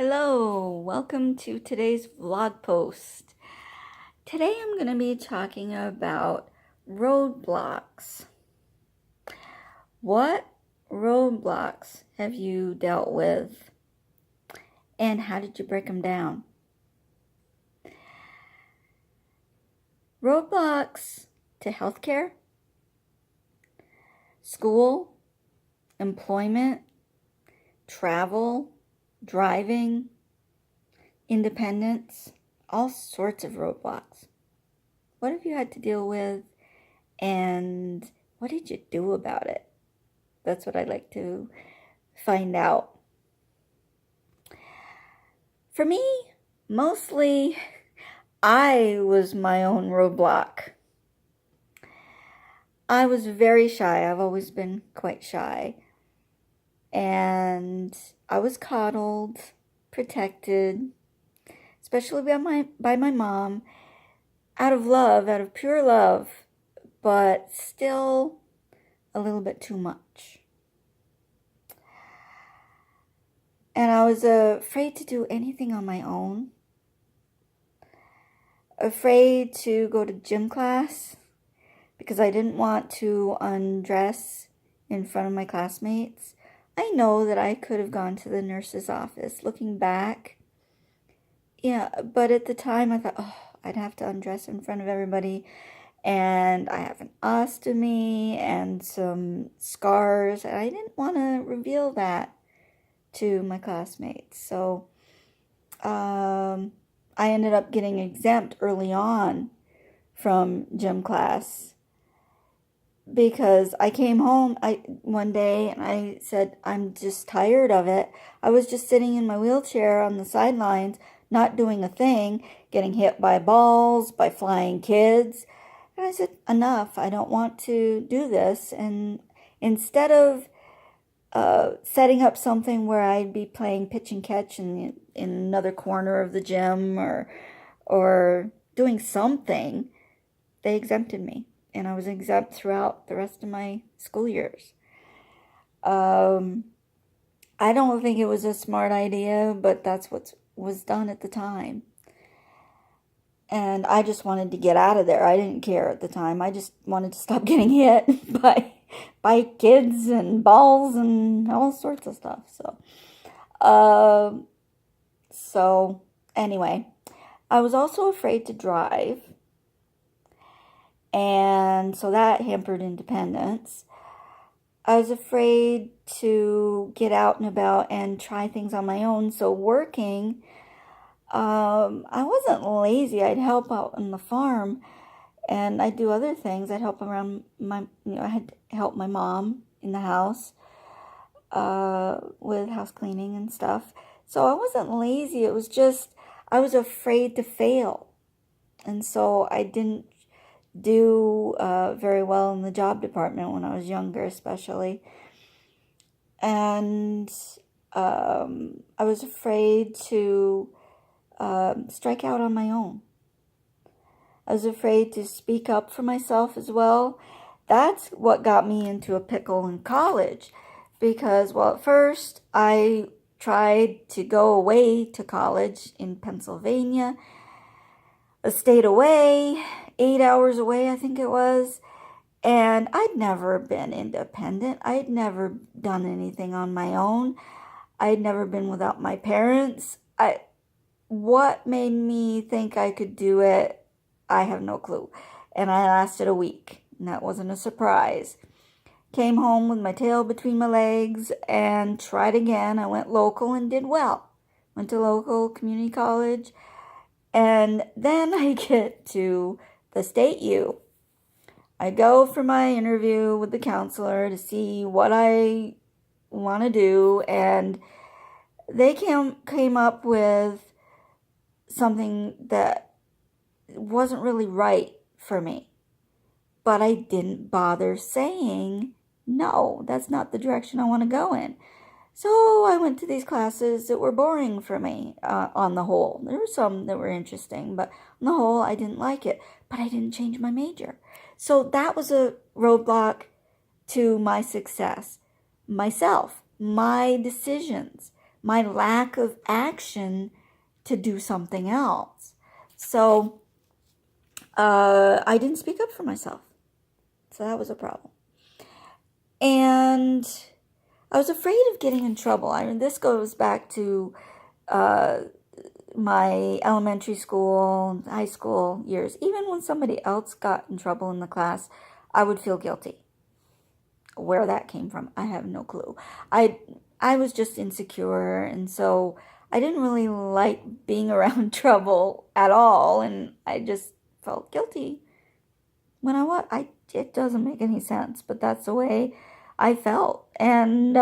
Hello, welcome to today's vlog post. Today I'm going to be talking about roadblocks. What roadblocks have you dealt with and how did you break them down? Roadblocks to healthcare, school, employment, travel, driving, independence, all sorts of roadblocks. What have you had to deal with and what did you do about it? That's what I'd like to find out. For me, mostly I was my own roadblock. I was very shy. I've always been quite shy. And I was coddled, protected, especially by my mom, out of love, out of pure love, but still a little bit too much. And I was afraid to do anything on my own. Afraid to go to gym class because I didn't want to undress in front of my classmates. I know that I could have gone to the nurse's office. Looking back, yeah, but at the time I thought, oh, I'd have to undress in front of everybody. And I have an ostomy and some scars. And I didn't want to reveal that to my classmates. So I ended up getting exempt early on from gym class because I came home one day and I said, I'm just tired of it. I was just sitting in my wheelchair on the sidelines, not doing a thing, getting hit by balls, by flying kids. And I said, enough, I don't want to do this. And instead of setting up something where I'd be playing pitch and catch in another corner of the gym or doing something, they exempted me. And I was exempt throughout the rest of my school years. I don't think it was a smart idea, but that's what was done at the time. And I just wanted to get out of there. I didn't care at the time. I just wanted to stop getting hit by kids and balls and all sorts of stuff. So anyway, I was also afraid to drive. And so that hampered independence. I was afraid to get out and about and try things on my own. So working, I wasn't lazy. I'd help out on the farm and I'd do other things. I'd help around I had to help my mom in the house with house cleaning and stuff. So I wasn't lazy. It was just, I was afraid to fail. And so I didn't do very well in the job department when I was younger, especially. And I was afraid to strike out on my own. I was afraid to speak up for myself as well. That's what got me into a pickle in college. Because, well, at first I tried to go away to college in Pennsylvania. I stayed away, 8 hours away, I think it was. And I'd never been independent. I'd never done anything on my own. I'd never been without my parents. What made me think I could do it? I have no clue. And I lasted a week. And that wasn't a surprise. Came home with my tail between my legs and tried again. I went local and did well. Went to local community college. And then I get to the state U. I go for my interview with the counselor to see what I want to do. And they came up with something that wasn't really right for me. But I didn't bother saying, no, that's not the direction I want to go in. So I went to these classes that were boring for me on the whole. There were some that were interesting, but on the whole, I didn't like it. But I didn't change my major. So that was a roadblock to my success. Myself, my decisions, my lack of action to do something else. So I didn't speak up for myself. So that was a problem. And I was afraid of getting in trouble. I mean, this goes back to my elementary school, high school years. Even when somebody else got in trouble in the class, I would feel guilty. Where that came from, I have no clue. I was just insecure, and so I didn't really like being around trouble at all, and I just felt guilty when it doesn't make any sense, but that's the way I felt. And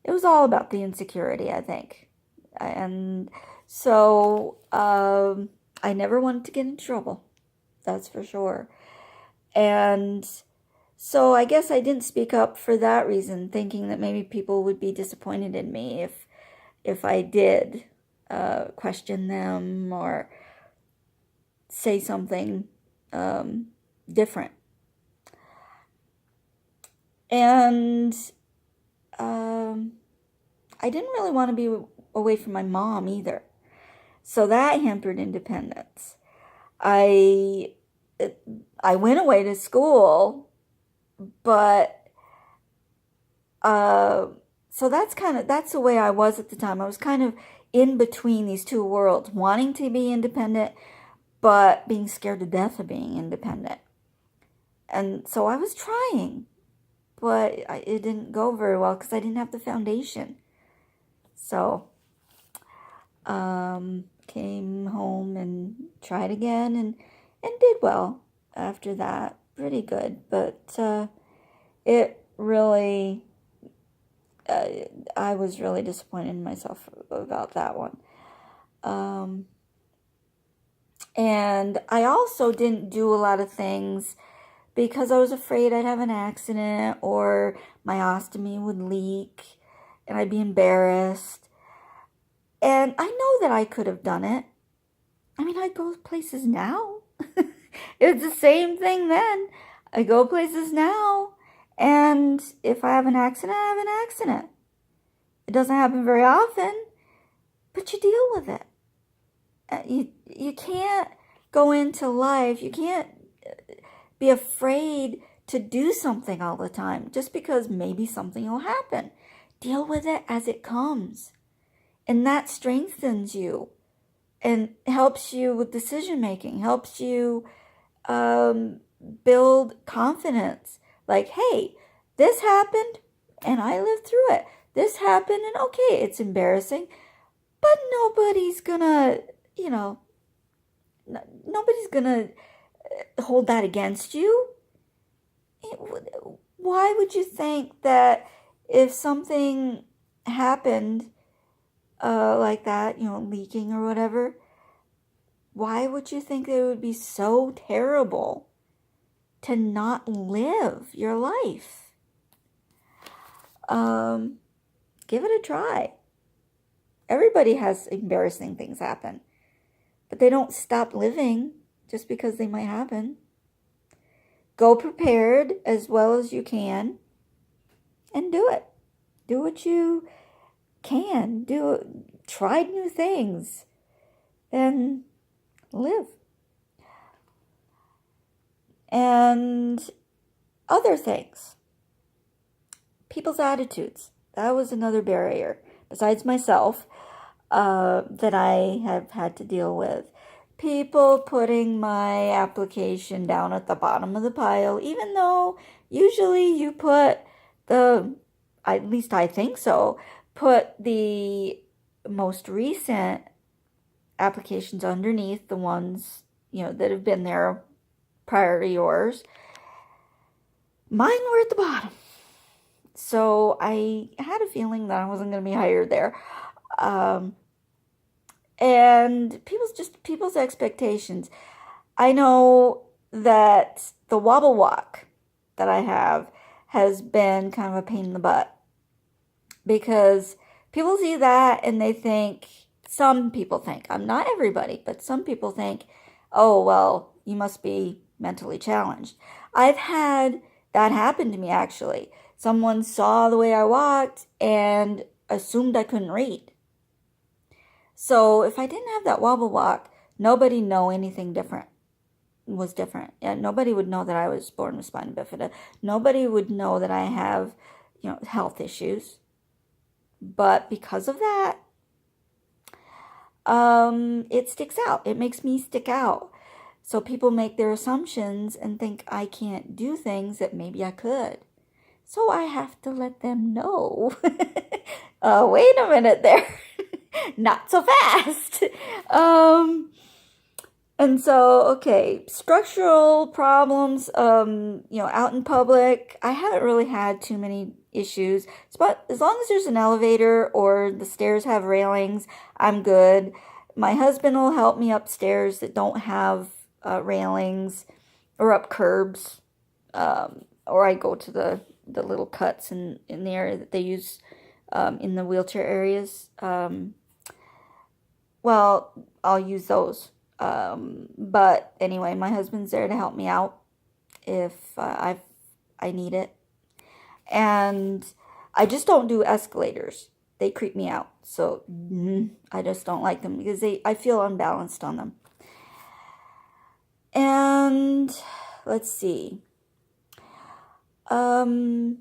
it was all about the insecurity, I think. And so I never wanted to get in trouble. That's for sure. And so I guess I didn't speak up for that reason, thinking that maybe people would be disappointed in me if I did question them or say something different. And I didn't really want to be away from my mom either. So that hampered independence. I went away to school, but so that's the way I was at the time. I was kind of in between these two worlds, wanting to be independent, but being scared to death of being independent. And so I was trying, but it didn't go very well because I didn't have the foundation. So came home and tried again and did well after that. Pretty good, but it really, I was really disappointed in myself about that one. And I also didn't do a lot of things because I was afraid I'd have an accident or my ostomy would leak and I'd be embarrassed. And I know that I could have done it. I mean, I go places now. It's the same thing then. I go places now, and if I have an accident, I have an accident. It doesn't happen very often, but you deal with it. You can't go into life, you can't be afraid to do something all the time just because maybe something will happen. Deal with it as it comes. And that strengthens you and helps you with decision making, helps you build confidence. Like, hey, this happened and I lived through it. This happened and okay, it's embarrassing, but nobody's gonna, nobody's gonna hold that against you. Why would you think that if something happened like that, leaking or whatever, why would you think that it would be so terrible to not live your life? Give it a try. Everybody has embarrassing things happen, but they don't stop living just because they might happen. Go prepared as well as you can and do it. Do what you can. Try new things and live. And other things. People's attitudes. That was another barrier, besides myself, that I have had to deal with. People putting my application down at the bottom of the pile, even though usually you put at least I think so, put the most recent applications underneath the ones, that have been there prior to yours. Mine were at the bottom. So I had a feeling that I wasn't going to be hired there. And people's expectations. I know that the wobble walk that I have has been kind of a pain in the butt. Because people see that and some people think, not everybody, but some people think, oh, well, you must be mentally challenged. I've had that happen to me, actually. Someone saw the way I walked and assumed I couldn't read. So if I didn't have that wobble walk, nobody know anything different was different. Yeah, nobody would know that I was born with spina bifida. Nobody would know that I have, health issues. But because of that, it sticks out. It makes me stick out. So people make their assumptions and think I can't do things that maybe I could. So I have to let them know. Wait a minute there. Not so fast. And so, okay, structural problems, out in public, I haven't really had too many issues. But as long as there's an elevator or the stairs have railings, I'm good. My husband will help me upstairs that don't have railings or up curbs. Or I go to the little cuts in the area that they use in the wheelchair areas. Well, I'll use those. But anyway, my husband's there to help me out if I need it. And I just don't do escalators. They creep me out. So I just don't like them because I feel unbalanced on them. And let's see. In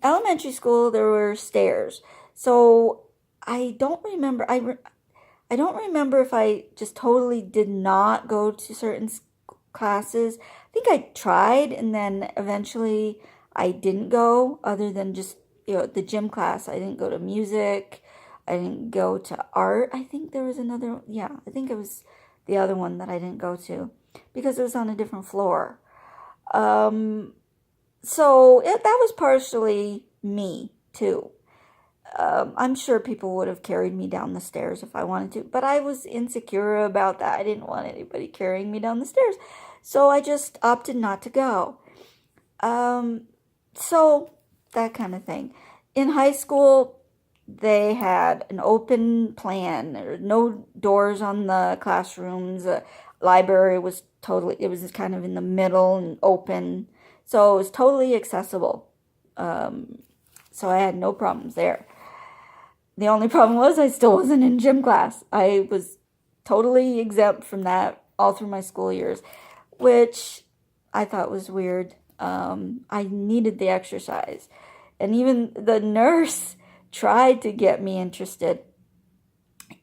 elementary school, there were stairs. So I don't remember. I don't remember if I just totally did not go to certain classes. I think I tried and then eventually I didn't go, other than just, the gym class. I didn't go to music. I didn't go to art. I think there was another, I think it was the other one that I didn't go to because it was on a different floor. So that was partially me too. I'm sure people would have carried me down the stairs if I wanted to, but I was insecure about that. I didn't want anybody carrying me down the stairs, so I just opted not to go. So that kind of thing. In high school, they had an open plan. There were no doors on the classrooms. The library was it was kind of in the middle and open, so it was totally accessible. So I had no problems there. The only problem was I still wasn't in gym class. I was totally exempt from that all through my school years, which I thought was weird. I needed the exercise. And even the nurse tried to get me interested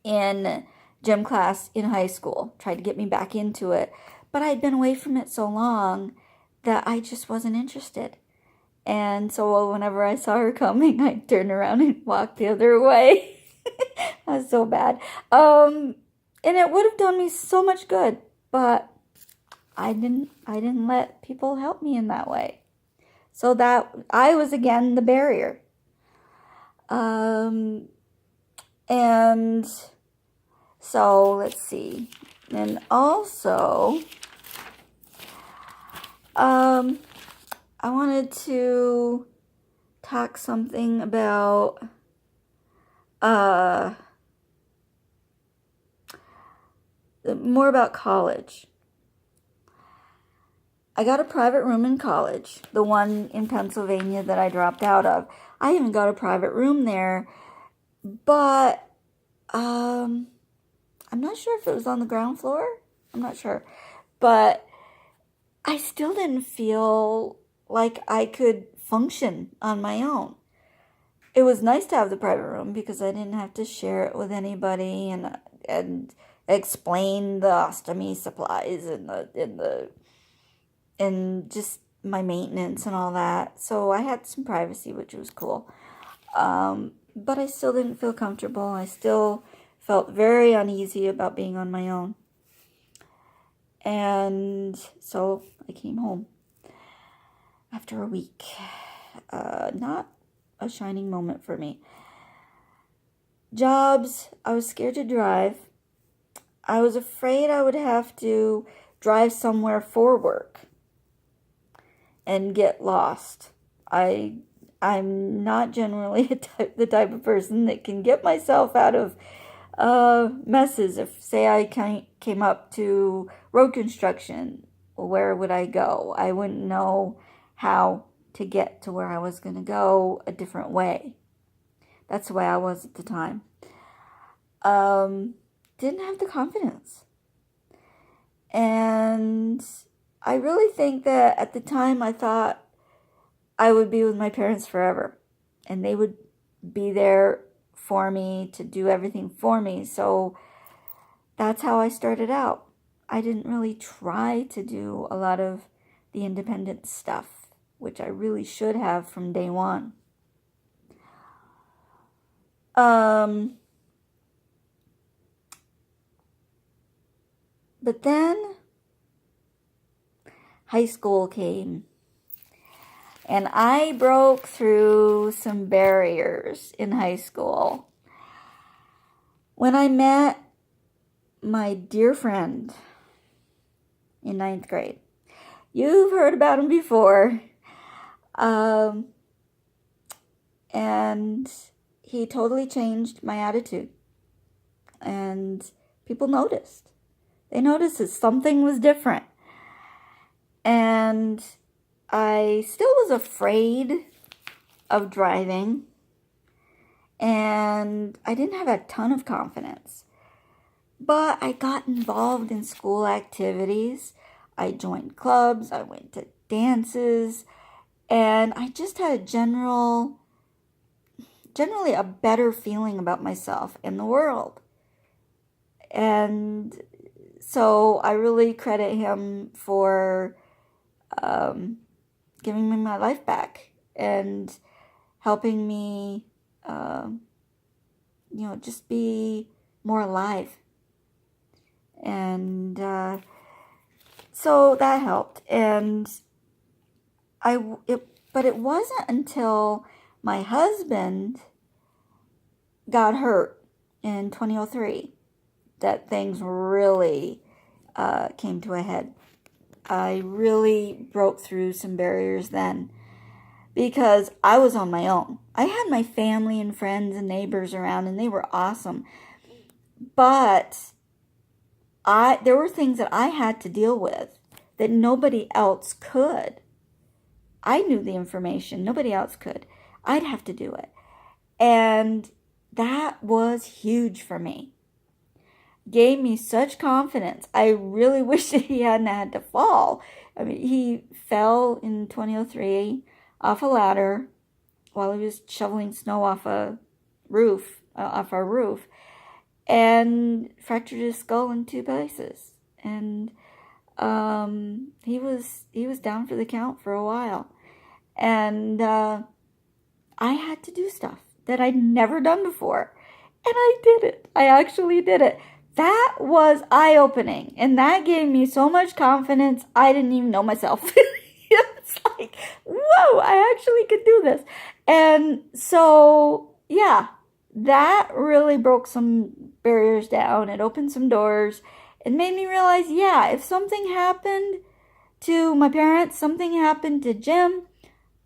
in gym class in high school, tried to get me back into it. But I'd been away from it so long that I just wasn't interested. And so whenever I saw her coming, I'd turn around and walk the other way. That was so bad. And it would have done me so much good, but I didn't let people help me in that way. So that I was again the barrier. And so let's see. And also, I wanted to talk something about more about college. I got a private room in college, the one in Pennsylvania that I dropped out of. I even got a private room there, but I'm not sure if it was on the ground floor. I'm not sure. But I still didn't feel like I could function on my own. It was nice to have the private room because I didn't have to share it with anybody and explain the ostomy supplies and just my maintenance and all that. So I had some privacy, which was cool. But I still didn't feel comfortable. I still felt very uneasy about being on my own. And so I came home after a week. Not a shining moment for me. Jobs, I was scared to drive. I was afraid I would have to drive somewhere for work and get lost. I'm not generally the type of person that can get myself out of messes. If, say, I came up to road construction, where would I go? I wouldn't know how to get to where I was going to go a different way. That's the way I was at the time. Didn't have the confidence. And I really think that at the time I thought I would be with my parents forever. And they would be there for me to do everything for me. So that's how I started out. I didn't really try to do a lot of the independent stuff, which I really should have from day one. But then high school came, and I broke through some barriers in high school when I met my dear friend in 9th grade. You've heard about him before. And he totally changed my attitude. And people noticed. They noticed that something was different. And I still was afraid of driving. And I didn't have a ton of confidence. But I got involved in school activities. I joined clubs. I went to dances. And I just had generally a better feeling about myself and the world. And so I really credit him for giving me my life back and helping me, just be more alive. And so that helped. And but it wasn't until my husband got hurt in 2003 that things really came to a head. I really broke through some barriers then because I was on my own. I had my family and friends and neighbors around, and they were awesome. But there were things that I had to deal with that nobody else could. I knew the information. Nobody else could. I'd have to do it. And that was huge for me. Gave me such confidence. I really wish that he hadn't had to fall. I mean, he fell in 2003 off a ladder while he was shoveling snow off our roof, and fractured his skull in 2 places. And he was down for the count for a while. And I had to do stuff that I'd never done before. And I did it. I actually did it. That was eye-opening. And that gave me so much confidence, I didn't even know myself. It's like, whoa, I actually could do this. And so, yeah, that really broke some barriers down. It opened some doors. It made me realize, yeah, if something happened to my parents, something happened to Jim,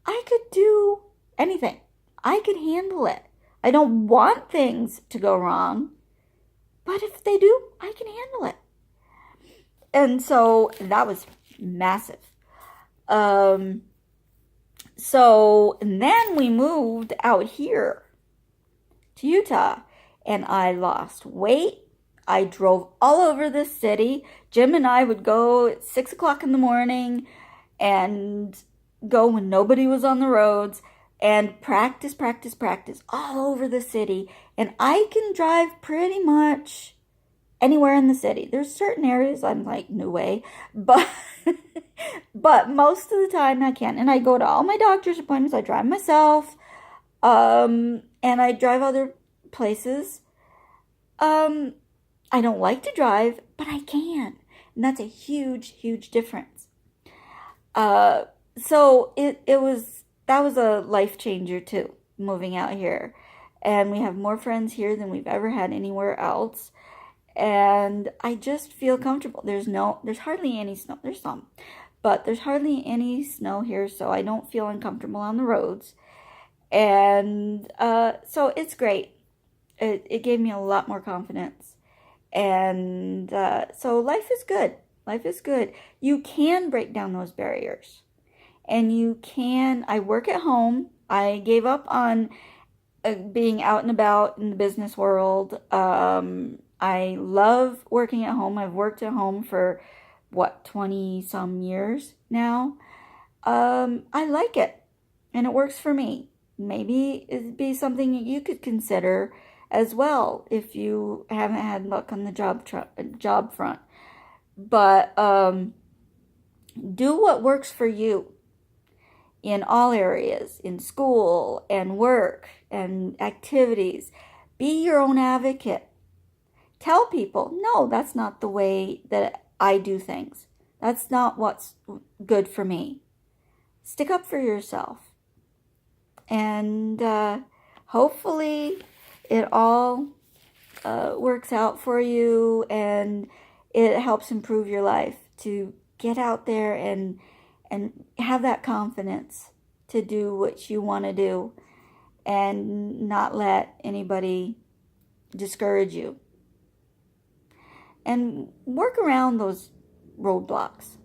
I could do anything. I could handle it. I don't want things to go wrong, but if they do, I can handle it. And so that was massive. So then we moved out here to Utah, and I lost weight. I drove all over the city. Jim and I would go at 6 o'clock in the morning and go when nobody was on the roads and practice all over the city. And I can drive pretty much anywhere in the city. There's certain areas I'm like, no way. But most of the time I can. And I go to all my doctor's appointments. I drive myself. And I drive other places. I don't like to drive, but I can. And that's a huge, huge difference. So that was a life changer too, moving out here. And we have more friends here than we've ever had anywhere else. And I just feel comfortable. There's hardly any snow. There's some, but there's hardly any snow here, so I don't feel uncomfortable on the roads. And so it's great. It gave me a lot more confidence. And so life is good. Life is good. You can break down those barriers. And I work at home. I gave up on being out and about in the business world. I love working at home. I've worked at home for 20 some years now. I like it and it works for me. Maybe it'd be something that you could consider as well if you haven't had luck on the job front. But do what works for you in all areas, in school and work and activities. Be your own advocate. Tell people, no, that's not the way that I do things. That's not what's good for me. Stick up for yourself. And hopefully it all works out for you and it helps improve your life to get out there and have that confidence to do what you want to do and not let anybody discourage you. And work around those roadblocks.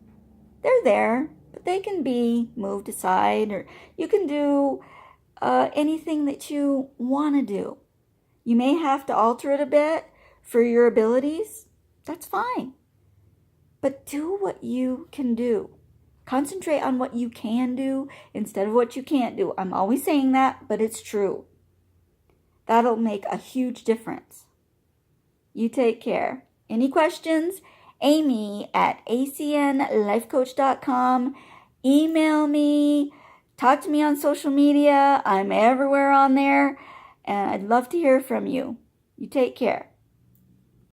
They're there, but they can be moved aside, or you can do anything that you want to do. You may have to alter it a bit for your abilities. That's fine. But do what you can do. Concentrate on what you can do instead of what you can't do. I'm always saying that, but it's true. That'll make a huge difference. You take care. Any questions? Amy at acnlifecoach.com. Email me. Talk to me on social media. I'm everywhere on there. And I'd love to hear from you. You take care.